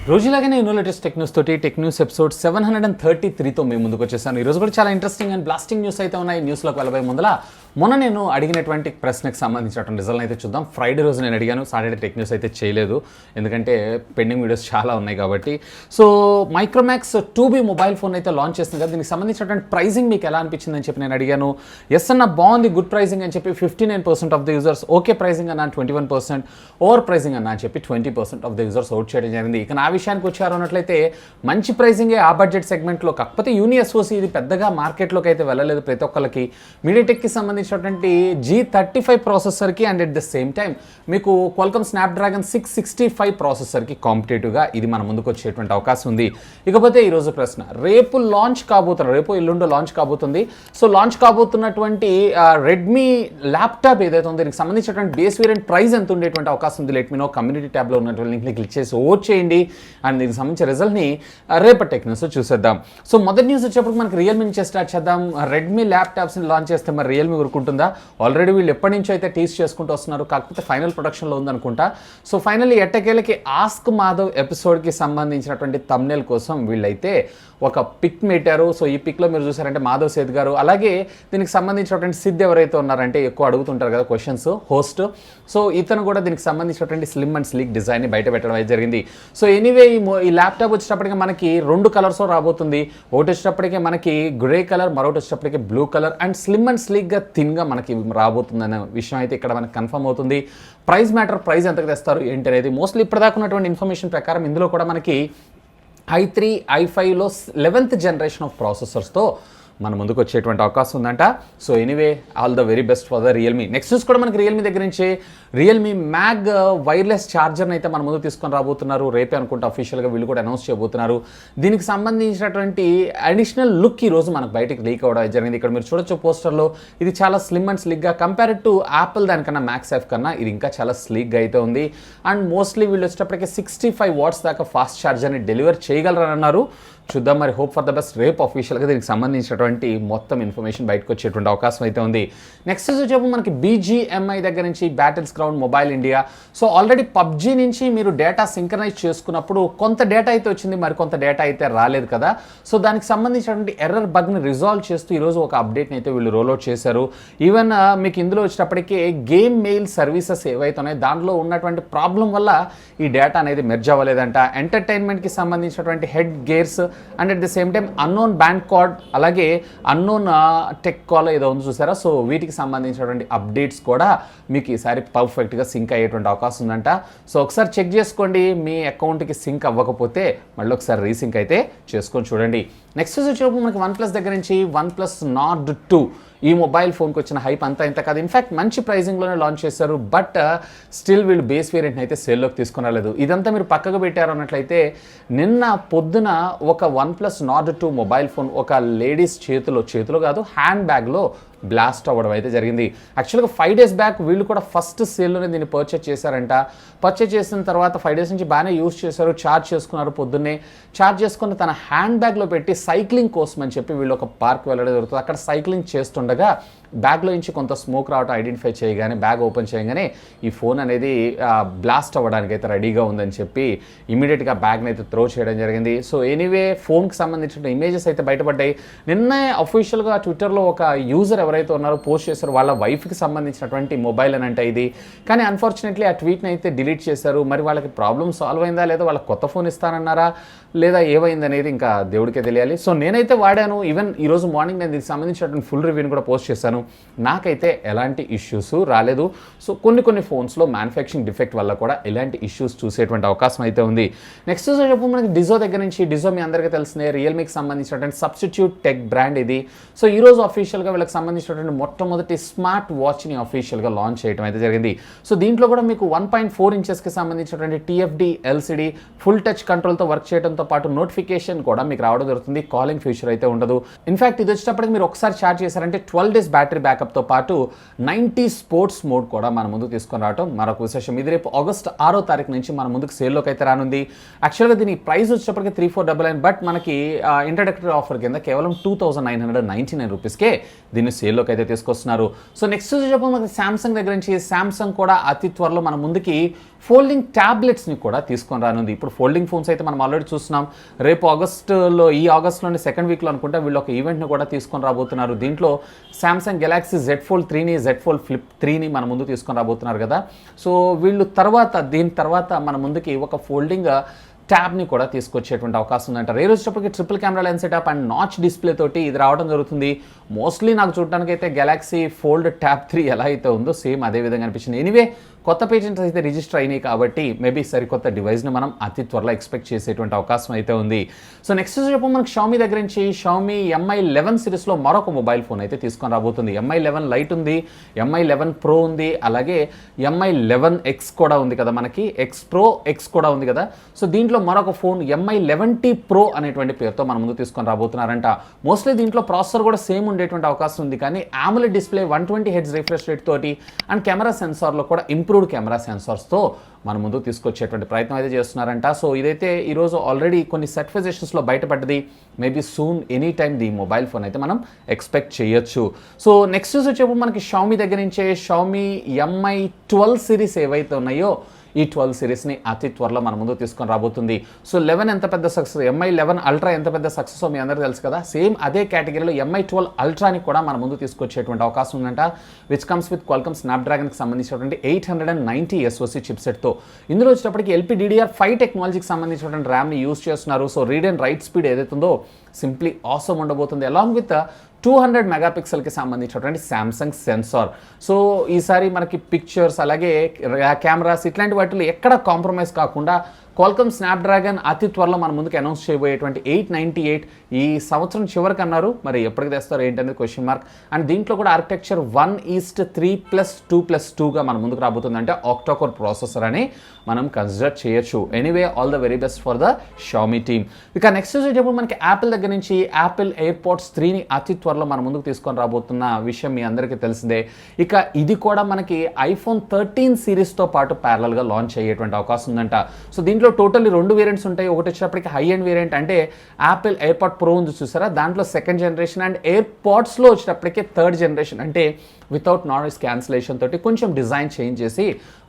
రోజులాగానే నేను latest tech news తోటి tech news episode 733తో మేము ముందుకు వచ్చేసాను. ఈరోజు కూడా చాలా ఇంట్రెస్టింగ్ అండ్ బ్లాస్టింగ్ న్యూస్ అయితే ఉన్నాయి. న్యూస్లోకి వెళ్ళబోయే ముందల మొన్న నేను అడిగినటువంటి ప్రశ్నకు సంబంధించినటువంటి రిజల్ట్ అయితే చూద్దాం. ఫ్రైడే రోజు నేను అడిగాను, సాటర్డే టెక్ న్యూస్ అయితే చేయలేదు, ఎందుకంటే పెండింగ్ వీడియోస్ చాలా ఉన్నాయి కాబట్టి. So Micromax 2B mobile phone అయితే లాంచ్ చేస్తుంది కదా, దీనికి సంబంధించినటువంటి ప్రైజింగ్ మీకు ఎలా అనిపించింది అని చెప్పి నేను అడిగాను. ఎస్ అన్న బాగుంది, గుడ్ ప్రైజింగ్ అని చెప్పి 59% of the users, okay praising అన్న 21%, ఓవర్ ప్రైజింగ్ అన్న అని చెప్పి 20% ఆఫ్ ద యూజర్స్ ఓట్ చేయడం జరిగింది. ఇక నా విషయానికి వచ్చారు అన్నట్లయితే మంచి ప్రైజింగే ఆ బడ్జెట్ సెగ్మెంట్లో, కాకపోతే యూని SoC ఇది పెద్దగా మార్కెట్లోకి అయితే వెళ్ళలేదు ప్రతి ఒక్కరికి. మీడియాటెక్కి సంబంధించినటువంటి G35 ప్రాసెసర్కి and at the same time మీకు క్వాల్కమ్ స్నాప్డ్రాగన్ 665 ప్రాసెసర్కి కాంపిటేటివ్గా ఇది మన ముందుకు వచ్చేటువంటి అవకాశం ఉంది. ఇకపోతే ఈరోజు ప్రశ్న, రేపు లాంచ్ కాబోతున్నారు, రేపు ఎల్లుండో లాంచ్ కాబోతుంది. సో లాంచ్ కాబోతున్నటువంటి రెడ్మీ ల్యాప్టాప్ ఏదైతే ఉందో దీనికి సంబంధించినటువంటి బేస్ వేరియంట్ ప్రైస్ ఎంత ఉండేటువంటి అవకాశం ఉంది, లెట్ మీ నో. కమ్యూనిటీ ట్యాబ్లో ఉన్నటువంటి లింక్ని క్లిక్ చేసి ఓట్ చేయండి అండ్ దీనికి సంబంధించిన రిజల్ట్ని రేపటి టెక్ న్యూస్ చూసేద్దాం. సో మొదటి న్యూస్ వచ్చేప్పుడు మనకి రియల్మీ నుంచి స్టార్ట్ చేద్దాం. రెడ్మీ ల్యాప్టాప్స్ని లాంచ్ చేస్తే మరి రియల్మీ ఊరుకుంటుందా? ఆల్రెడీ వీళ్ళు ఎప్పటి నుంచో అయితే టీస్ చేసుకుంటూ వస్తున్నారు, కాకపోతే ఫైనల్ ప్రొడక్షన్లో ఉందనుకుంటా. సో ఫైనల్లీ ఎట్టకేలకి ఆస్క్ మాధవ్ ఎపిసోడ్కి సంబంధించినటువంటి థంబ్నెయిల్ కోసం వీళ్ళైతే ఒక పిక్ పెట్టారు. సో ఈ పిక్లో మీరు చూసారంటే మాధవ్ సేత్ గారు, అలాగే దీనికి సంబంధించినటువంటి సిద్ధ్ ఎవరైతే ఉన్నారంటే ఎక్కువ అడుగుతుంటారు కదా క్వశ్చన్స్, హోస్ట్. సో ఇతను కూడా దీనికి సంబంధించినటువంటి స్లిమ్ అండ్ స్లీక్ డిజైన్ని బయట పెట్టడం అయితే జరిగింది. సో ఎనీవే ఈ ల్యాప్టాప్ వచ్చేటప్పటికి మనకి 2 కలర్స్ రాబోతుంది. ఒకటి వచ్చేటప్పటికే మనకి గ్రే కలర్, మరొకటి వచ్చేటప్పటికి blue colour and slim and స్లీక్గా థిన్గా మనకి రాబోతుంది అనే విషయం అయితే ఇక్కడ మనకి కన్ఫర్మ్ అవుతుంది. ప్రైస్ మ్యాటర్, ప్రైస్ ఎంతకు తెస్తారు ఏంటి అనేది మోస్ట్లీ ఇప్పటిదాకా ఉన్నటువంటి ఇన్ఫర్మేషన్ ప్రకారం ఇందులో కూడా మనకి i3, i5లో 11th జనరేషన్ ఆఫ్ ప్రాసెసర్స్తో మన ముందుకు వచ్చేటువంటి అవకాశం ఉందంట. So anyway all the very best for the Realme. Next news కూడా మనకి రియల్మీ దగ్గర నుంచి రియల్మీ మ్యాగ్ వైర్లెస్ ఛార్జర్ని అయితే మన ముందు తీసుకొని రాబోతున్నారు. రేపే అనుకుంటా అఫీషియల్గా వీళ్ళు కూడా అనౌన్స్ చేయబోతున్నారు. దీనికి సంబంధించినటువంటి అడిషనల్ లుక్ ఈరోజు మనకు బయటకు లీక్ అవ్వడం జరిగింది. ఇక్కడ మీరు చూడొచ్చు పోస్టర్లో, ఇది చాలా స్లిమ్ అండ్ స్లిక్గా కంపేర్డ్ టు యాపిల్ దానికన్నా మ్యాక్స్ఎఫ్ కన్నా ఇది ఇంకా చాలా స్లీక్గా అయితే ఉంది. అండ్ మోస్ట్లీ వీళ్ళు వచ్చేటప్పటికి 65 వాట్స్ దాకా ఫాస్ట్ ఛార్జర్ని డెలివర్ చేయగలరని అన్నారు. చూద్దాం మరి, హోప్ ఫర్ ద బెస్ట్. రేపు అఫీషియల్గా దీనికి సంబంధించినటువంటి మొత్తం ఇన్ఫర్మేషన్ బయటకు వచ్చేటువంటి అవకాశం అయితే ఉంది. నెక్స్ట్ వచ్చేపు మనకి BGMI దగ్గర నుంచి battles ground mobile India. So already PUBG నుంచి మీరు డేటా సింక్రనైజ్ చేసుకున్నప్పుడు కొంత డేటా అయితే వచ్చింది, మరి కొంత డేటా అయితే రాలేదు కదా. సో దానికి సంబంధించినటువంటి ఎర్రర్ బగ్ని రిజాల్వ్ చేస్తూ ఈరోజు ఒక అప్డేట్ని అయితే వీళ్ళు రోల్అవుట్ చేశారు. ఈవెన్ మీకు ఇందులో వచ్చేటప్పటికే గేమ్ మెయిల్ సర్వీసెస్ ఏవైతే ఉన్నాయో దాంట్లో ఉన్నటువంటి ప్రాబ్లం వల్ల ఈ డేటా అనేది మెర్జ్ అవ్వలేదంట. ఎంటర్టైన్మెంట్కి సంబంధించినటువంటి head gears and at the same time unknown band card, అలాగే అన్నోన్ టెక్ కాల్ ఏదో ఉంది చూసారా. సో వీటికి సంబంధించినటువంటి అప్డేట్స్ కూడా మీకు ఈసారి పర్ఫెక్ట్గా సింక్ అయ్యేటువంటి అవకాశం ఉందంట. సో ఒకసారి చెక్ చేసుకోండి, మీ అకౌంట్కి సింక్ అవ్వకపోతే మళ్ళీ ఒకసారి రీసింక్ అయితే చేసుకొని చూడండి. నెక్స్ట్ వచ్చేటప్పుడు మనకి OnePlus దగ్గర నుంచి OnePlus Nord 2 ఈ మొబైల్ ఫోన్కి వచ్చిన హైప్ అంతా ఇంత కాదు. ఇన్ఫ్యాక్ట్ మంచి ప్రైజింగ్లోనే లాంచ్ చేశారు, బట్ స్టిల్ వీళ్ళు బేస్ వేరియంట్ని అయితే సేల్లోకి తీసుకుని రాలేదు. ఇదంతా మీరు పక్కకు పెట్టారు అన్నట్లయితే నిన్న పొద్దున ఒక OnePlus Nord 2 మొబైల్ ఫోన్ ఒక లేడీస్ చేతిలో కాదు, హ్యాండ్ బ్యాగ్లో బ్లాస్ట్ అవ్వడం అయితే జరిగింది. యాక్చువల్గా 5 days బ్యాక్ వీళ్ళు కూడా ఫస్ట్ సేల్లోనే దీన్ని పర్చేజ్ చేశారంట. పర్చేజ్ చేసిన తర్వాత 5 days నుంచి బాగానే యూజ్ చేశారు, ఛార్జ్ చేసుకున్నారు. పొద్దున్నే ఛార్జ్ చేసుకుని తన హ్యాండ్ బ్యాగ్లో పెట్టి సైక్లింగ్ కోసం అని చెప్పి వీళ్ళు ఒక పార్క్ వెళ్ళడం జరుగుతుంది. అక్కడ సైక్లింగ్ చేస్తుండగా బ్యాగ్లో నుంచి కొంత స్మోక్ రావడం ఐడెంటిఫై చేయగానే, బ్యాగ్ ఓపెన్ చేయగానే ఈ ఫోన్ అనేది బ్లాస్ట్ అవ్వడానికి అయితే రెడీగా ఉందని చెప్పి ఇమీడియట్గా బ్యాగ్ని అయితే త్రో చేయడం జరిగింది. సో ఎనీవే ఫోన్కి సంబంధించిన ఇమేజెస్ అయితే బయటపడ్డాయి. నిన్నే అఫీషియల్గా ట్విట్టర్లో ఒక యూజర్ ఎవరైతే ఉన్నారో పోస్ట్ చేశారు, వాళ్ళ వైఫ్కి సంబంధించినటువంటి మొబైల్ అని అంటే ఇది. కానీ అన్ఫార్చునేట్లీ ఆ ట్వీట్ని అయితే డిలీట్ చేశారు. మరి వాళ్ళకి ప్రాబ్లమ్ సాల్వ్ అయిందా లేదా, వాళ్ళకి కొత్త ఫోన్ ఇస్తానన్నారా లేదా ఏమైంది అనేది ఇంకా దేవుడికే తెలియాలి. సో నేనైతే వాడాను, ఈవెన్ ఈరోజు మార్నింగ్ నేను దీనికి సంబంధించినటువంటి ఫుల్ రివ్యూని కూడా పోస్ట్ చేశాను. నాకైతే ఎలాంటి ఇష్యూస్ రాలేదు. సో కొన్ని ఫోన్స్లో మ్యానుఫ్యాక్చరింగ్ డిఫెక్ట్ వల్ల కూడా ఎలాంటి ఇష్యూస్ చూసేటువంటి అవకాశం అయితే ఉంది. నెక్స్ట్ చెప్పు మనకి డిజో దగ్గర నుంచి. డిజో మీ అందరికీ తెలిసిన రియల్మీకి సంబంధించినటువంటి సబ్స్టిట్యూట్ టెక్ బ్రాండ్ ఇది. సో ఈరోజు అఫీషియల్గా వీళ్ళకి సంబంధించినటువంటి మొట్టమొదటి స్మార్ట్ వాచ్ని అఫీషియల్గా లాంచ్ చేయడం అయితే జరిగింది. సో దీంట్లో కూడా మీకు 1.4 ఇంచెస్కి సంబంధించినటువంటి TFT LCD ఫుల్ టచ్ కంట్రోల్తో వర్క్ చేయడంతో పాటు నోటిఫికేషన్ కూడా మీకు రావడం జరుగుతుంది. కాలింగ్ ఫీచర్ అయితే ఉండదు. ఇన్ఫాక్ట్ ఇది వచ్చేటప్పటికి మీరు ఒకసారి ఛార్జ్ చేశారంటే 12 days బ్యాటరీ బ్యాకప్తో పాటు 90 స్పోర్ట్స్ మోడ్ కూడా మన ముందుకు తీసుకొని రావడం మరొక విశేషం. ఇది రేపు August 6వ తారీఖు నుంచి మన ముందుకు సేల్లోకి అయితే రానుంది. యాక్చువల్గా దీని ప్రైస్ వచ్చేటప్పటికి 3499, బట్ మనకి ఇంట్రడక్టరీ ఆఫర్ కింద కేవలం 2999 రూపీస్కే దీన్ని సేల్లోకి అయితే తీసుకొస్తున్నారు. సో నెక్స్ట్ చెప్పడం మనకి శాంసంగ్ దగ్గర నుంచి. శాంసంగ్ కూడా అతి త్వరలో మన ముందుకి ఫోల్డింగ్ ట్యాబ్లెట్స్ని కూడా తీసుకొని రానుంది. ఇప్పుడు ఫోల్డింగ్ ఫోన్స్ అయితే మనం ఆల్రెడీ చూస్తున్నాం. రేపు ఆగస్టులోని సెకండ్ వీక్లో అనుకుంటా వీళ్ళు ఒక ఈవెంట్ని కూడా తీసుకొని రాబోతున్నారు. దీంట్లో Samsung Galaxy Z Fold 3ని Z Fold Flip 3ని మన ముందు తీసుకొని రాబోతున్నారు కదా. సో వీళ్ళు దీని తర్వాత మన ముందుకి ఒక ఫోల్డింగ్ ట్యాబ్ని కూడా తీసుకొచ్చేటువంటి అవకాశం ఉందంట. వచ్చేటప్పటికి triple camera lens setup and notch display తోటి ఇది రావడం జరుగుతుంది. మోస్ట్లీ నాకు చూడడానికి అయితే గెలాక్సీ ఫోల్డ్ ట్యాబ్ 3 ఎలా అయితే ఉందో సేమ్ అదే విధంగా అనిపించింది. ఎనీవే కొత్త పేటెంట్స్ అయితే రిజిస్టర్ అయినాయి కాబట్టి మేబీ సరికొత్త డివైస్ని మనం అతి త్వరలో ఎక్స్పెక్ట్ చేసేటువంటి అవకాశం అయితే ఉంది. సో నెక్స్ట్ చెప్పు మనకి షామీ దగ్గర నుంచి షామీ MI 11 సిరీస్లో మరొక మొబైల్ ఫోన్ అయితే తీసుకొని రాబోతుంది. MI 11 లైట్ ఉంది, MI 11 Pro ఉంది, అలాగే MI 11X కూడా ఉంది కదా, మనకి X Pro X కూడా ఉంది కదా. సో దీంట్లో మరొక ఫోన్ MI 11T Pro అనేటువంటి పేరుతో మన ముందు తీసుకొని రాబోతున్నారంట. మోస్ట్లీ దీంట్లో ప్రాసెసర్ కూడా సేమ్ ఉండేటువంటి అవకాశం ఉంది, కానీ AMOLED display 120 Hz refresh rate తోటి అండ్ కెమెరా సెన్సార్లో కూడా ఇంప్రూవ్డ్ కెమెరా సెన్సార్స్తో మన ముందు తీసుకొచ్చేటువంటి ప్రయత్నం అయితే చేస్తున్నారంట. సో ఇదైతే ఈరోజు ఆల్రెడీ కొన్ని సర్టిఫికేషన్స్లో బయటపడ్డది. Maybe soon any time the mobile phone అయితే మనం ఎక్స్పెక్ట్ చేయొచ్చు. సో నెక్స్ట్ వచ్చేప్పుడు మనకి షామీ దగ్గర నుంచే షామీ MI 12 సిరీస్ ఏవైతే ఉన్నాయో ఈ 12 సిరీస్ని అతి త్వరలో మన ముందు తీసుకొని రాబోతుంది. సో 11 ఎంత పెద్ద సక్సెస్, MI 11 Ultra ఎంత పెద్ద సక్సెస్ మీ అందరూ తెలుసు కదా. సేమ్ అదే కేటగిరీలో MI 12 Ultraని కూడా మన ముందు తీసుకొచ్చేటువంటి అవకాశం ఉందంట. విచ్ కమ్స్ విత్ క్వాల్కమ్ స్నాప్డ్రాగన్కి సంబంధించినటువంటి 890 SoC చిప్సెట్తో. ఇందులో వచ్చేటప్పటికి LPDDR5 టెక్నాలజీకి సంబంధించినటువంటి ర్యామ్ని యూజ్ చేస్తున్నారు. So read and right speed ఏదైతుందో సింప్లీ ఆసమ్ ఉండబోతుంది. అలాంగ్ విత్ 200 మెగాపిక్సెల్కి సంబంధించినటువంటి శాంసంగ్ సెన్సార్. సో ఈసారి మనకి పిక్చర్స్ అలాగే కెమెరాస్ ఇట్లాంటి వాటిలో ఎక్కడ కాంప్రమైజ్ కాకుండా క్వాల్కమ్ స్నాప్డ్రాగన్ అతి త్వరలో మన ముందుకు అనౌన్స్ చేయబోయేటువంటి 898 ఈ సంవత్సరం చివరికి అన్నారు. మరి ఎప్పటికి తెస్తారు ఏంటనేది క్వశ్చన్ మార్క్. అండ్ దీంట్లో కూడా ఆర్కిటెక్చర్ 1:3+2+2గా మన ముందుకు రాబోతుంది. అంటే ఆక్టాకోర్ ప్రాసెసర్ అని మనం కన్సిడర్ చేయొచ్చు. Anyway all the very best for the Xiaomi team. ఇక నెక్స్ట్ వచ్చేటప్పుడు మనకి యాపిల్ దగ్గర నుంచి యాపిల్ ఎయిర్పోడ్స్ 3ని అతి త్వరలో మన ముందుకు తీసుకొని రాబోతున్న విషయం మీ అందరికీ తెలిసిందే. ఇక ఇది కూడా మనకి iPhone 13 సిరీస్తో పాటు ప్యారలల్గా లాంచ్ అయ్యేటువంటి అవకాశం ఉందంట. సో దీంట్లో టోటల్లీ 2 వేరియంట్స్ ఉంటాయి. ఒకటి వచ్చేటప్పటికి హై ఎండ్ వేరియంట్ అంటే యాపిల్ ఎయిర్పాడ్ ప్రో ఉంది చూసారా, దాంట్లో సెకండ్ జనరేషన్. అండ్ ఎయిర్పాడ్స్లో వచ్చేటప్పటికి థర్డ్ జనరేషన్ అంటే వితౌట్ నాయిస్ క్యాన్సిలేషన్ తోటి కొంచెం డిజైన్ చేంజ్ చేసి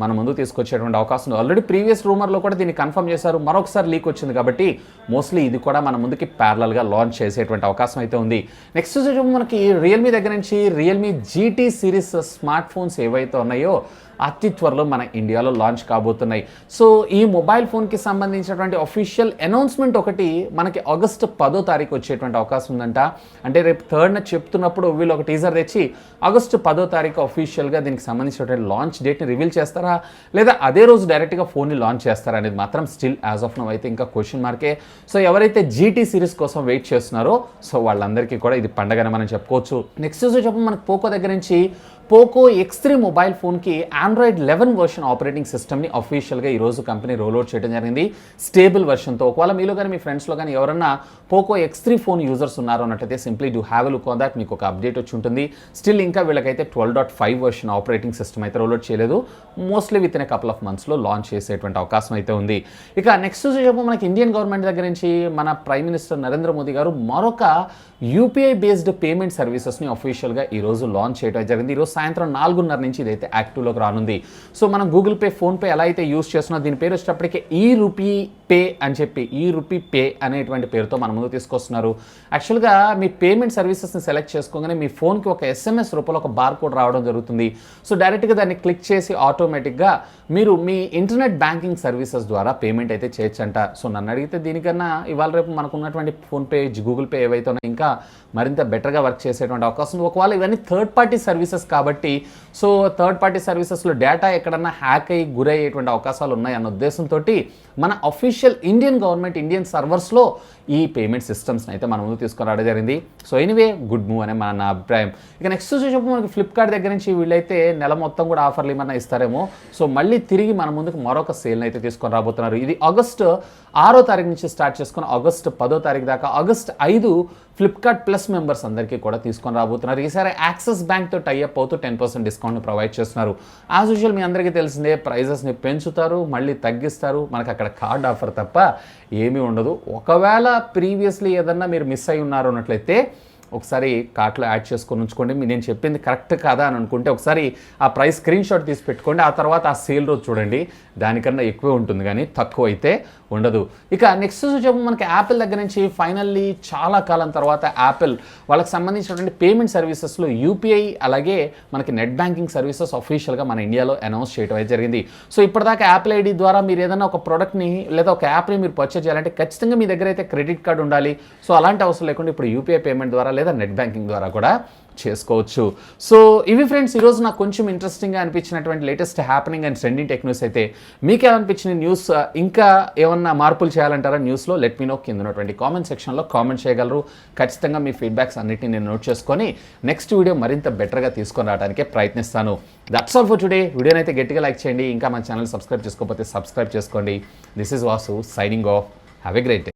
మన ముందు తీసుకొచ్చేటువంటి అవకాశం ఉంది. ఆల్రెడీ ప్రీవియస్ రూమర్లో కూడా దీన్ని కన్ఫర్మ్ చేశారు, మరొకసారి లీక్ వచ్చింది కాబట్టి మోస్ట్లీ ఇది కూడా మన ముందుకి ప్యారలల్గా లాంచ్ చేసేటువంటి అవకాశం అయితే ఉంది. నెక్స్ట్ మనకి రియల్మీ దగ్గర నుంచి Realme GT series smart phones ఏవైతే ఉన్నాయో అతి త్వరలో మన ఇండియాలో లాంచ్ కాబోతున్నాయి. సో ఈ మొబైల్ ఫోన్కి సంబంధించినటువంటి అఫీషియల్ అనౌన్స్మెంట్ ఒకటి మనకి ఆగస్టు 10వ తారీఖు వచ్చేటువంటి అవకాశం ఉందంట. అంటే రేపు 3rd చెప్తున్నప్పుడు వీళ్ళు ఒక టీజర్ తెచ్చి ఆగస్టు 10వ తారీఖు అఫీషియల్గా దీనికి సంబంధించినటువంటి లాంచ్ డేట్ని రివీల్ చేస్తారా, లేదా అదే రోజు డైరెక్ట్గా ఫోన్ని లాంచ్ చేస్తారా అనేది మాత్రం స్టిల్ యాజ్ ఆఫ్ నౌ అయితే ఇంకా క్వశ్చన్ మార్కే. సో ఎవరైతే GT సిరీస్ కోసం వెయిట్ చేస్తున్నారో సో వాళ్ళందరికీ కూడా ఇది పండగని మనం చెప్పుకోవచ్చు. నెక్స్ట్ చెప్పు మనకి పోకో దగ్గర నుంచి పోకో X3 మొబైల్ ఫోన్కి Android 11 వర్షన్ ఆపరేటింగ్ సిస్టమ్ని అఫీషియల్గా ఈరోజు కంపెనీ రోల్అవుట్ చేయడం జరిగింది స్టేబుల్ వర్షన్తో. ఒకవేళ మీలో కానీ మీ ఫ్రెండ్స్లో కానీ ఎవరన్నా పోకో X3 ఫోన్ యూజర్స్ ఉన్నారో అన్నట్టయితే simply do have a look on that. మీకు ఒక అప్డేట్ వచ్చి ఉంటుంది. స్టిల్ ఇంకా వీళ్ళకైతే 12.5 వర్షన్ ఆపరేటింగ్ సిస్టమ్ అయితే రోల్అవుట్ చేయలేదు. Mostly within couple of మంత్స్లో లాంచ్ చేసేటువంటి అవకాశం అయితే ఉంది. ఇక నెక్స్ట్ చెప్పు మనకి ఇండియన్ గవర్నమెంట్ దగ్గర నుంచి మన ప్రైమ్ మినిస్టర్ నరేంద్ర మోదీ గారు మరొక UPI బేస్డ్ పేమెంట్ సర్వీసెస్ని అఫీషియల్గా ఈరోజు లాంచ్ చేయడం జరిగింది. ఈరోజు సాయంత్రం 4:30 నుంచి ఇదైతే యాక్టివ్లోకి రానుంది. సో మనం గూగుల్ పే, ఫోన్పే ఎలా అయితే యూస్ చేస్తున్నాం దీని పేరు వచ్చేటప్పటికి ఈ రూపీ పే అని చెప్పి ఈ రూపీ పే అనేటువంటి పేరుతో మన ముందు తీసుకొస్తున్నారు. యాక్చువల్గా మీ పేమెంట్ సర్వీసెస్ని సెలెక్ట్ చేసుకోగానే మీ ఫోన్కి ఒక SMS రూపంలో ఒక బార్ కోడ్ రావడం జరుగుతుంది. సో డైరెక్ట్గా దాన్ని క్లిక్ చేసి ఆటోమేటిక్గా మీరు మీ ఇంటర్నెట్ బ్యాంకింగ్ సర్వీసెస్ ద్వారా పేమెంట్ అయితే చేయొచ్చంట. సో నన్ను అడిగితే దీనికన్నా ఇవాళ రేపు మనకు ఉన్నటువంటి ఫోన్పే, గూగుల్ పే ఏవైతే ఉన్నాయో ఇంకా మరింత బెటర్గా వర్క్ చేసేటువంటి అవకాశం ఉంది. ఒకవేళ ఇవన్నీ థర్డ్ పార్టీ సర్వీసెస్ కాబట్టి సో థర్డ్ పార్టీ సర్వీసెస్లో డేటా ఎక్కడన్నా హ్యాక్ అయ్యి గురయ్యేటువంటి అవకాశాలు ఉన్నాయన్న ఉద్దేశంతో మన అఫీషియల్ ఇండియన్ గవర్నమెంట్ ఇండియన్ సర్వర్స్లో ఈ పేమెంట్ సిస్టమ్స్ని అయితే మన ముందు తీసుకురావడం జరిగింది. సో ఎనీవే గుడ్ మూవ్ అనే నా అభిప్రాయం. ఇక నెక్స్ట్ వచ్చేటప్పుడు మనకి ఫ్లిప్కార్ట్ దగ్గర నుంచి వీళ్ళైతే నెల మొత్తం కూడా ఆఫర్లు ఏమన్నా ఇస్తారేమో. సో మళ్ళీ తిరిగి మన ముందుకు మరొక సేల్ని అయితే తీసుకొని రాబోతున్నారు. ఇది ఆగస్టు 6వ తారీఖు నుంచి స్టార్ట్ చేసుకుని ఆగస్టు 10వ తారీఖు దాకా ఆగస్టు 5 ఫ్లిప్కార్ట్ ప్లస్ మెంబర్స్ అందరికీ కూడా తీసుకొని రాబోతున్నారు. ఈసారి యాక్సిస్ బ్యాంక్తో టైఅప్ అవుతూ 10% డిస్కౌంట్ని ప్రొవైడ్ చేస్తున్నారు. యాజ్ యూజువల్ మీ అందరికీ తెలిసిందే, ప్రైజెస్ని పెంచుతారు, మళ్ళీ తగ్గిస్తారు. మనకు అక్కడ కార్డ్ ఆఫర్ తప్ప ఏమీ ఉండదు. ఒకవేళ ప్రీవియస్లీ ఏదన్నా మీరు మిస్ అయి ఉన్నారు అన్నట్లయితే ఒకసారి కార్ట్లో యాడ్ చేసుకొని ఉంచుకోండి. నేను చెప్పింది కరెక్ట్ కాదా అని అనుకుంటే ఒకసారి ఆ ప్రైస్ స్క్రీన్ షాట్ తీసి పెట్టుకోండి. ఆ తర్వాత ఆ సేల్ రోజు చూడండి, దానికన్నా ఎక్కువే ఉంటుంది కానీ తక్కువ అయితే ఉండదు. ఇక నెక్స్ట్ చూసాము మనకి యాపిల్ దగ్గర నుంచి ఫైనల్లీ చాలా కాలం తర్వాత యాపిల్ వాళ్ళకి సంబంధించినటువంటి పేమెంట్ సర్వీసెస్లో యూపీఐ అలాగే మనకి నెట్ బ్యాంకింగ్ సర్వీసెస్ అఫీషియల్గా మన ఇండియాలో అనౌన్స్ చేయడం అయితే జరిగింది. సో ఇప్పటిదాకా యాపిల్ ఐడి ద్వారా మీరు ఏదైనా ఒక ప్రోడక్ట్ని లేదా ఒక యాప్ని మీరు పర్చేజ్ చేయాలంటే ఖచ్చితంగా మీ దగ్గర అయితే క్రెడిట్ కార్డు ఉండాలి. సో అలాంటి అవసరం లేకుండా ఇప్పుడు యూపీఐ పేమెంట్ ద్వారా లేదా నెట్ బ్యాంకింగ్ ద్వారా కూడా చేసుకోవచ్చు. సో ఇవి ఫ్రెండ్స్ ఈరోజు నాకు కొంచెం ఇంట్రెస్టింగ్గా అనిపించినటువంటి latest happening and trending tech news అయితే. మీకేమనిపించిన న్యూస్, ఇంకా ఏమన్నా మార్పులు చేయాలంటారా న్యూస్లో? లెట్ మీ నో కింద ఉన్నటువంటి కామెంట్ సెక్షన్లో కామెంట్ చేయగలరు. ఖచ్చితంగా మీ ఫీడ్బ్యాక్స్ అన్నిటిని నేను నోట్ చేసుకొని నెక్స్ట్ వీడియో మరింత బెటర్గా తీసుకొని రావడానికే ప్రయత్నిస్తాను. That's all for today. వీడియోని అయితే గట్టిగా లైక్ చేయండి. ఇంకా మన ఛానల్ సబ్స్క్రైబ్ చేసుకోకపోతే సబ్స్క్రైబ్ చేసుకోండి. This is Vasu signing off. Have a great day.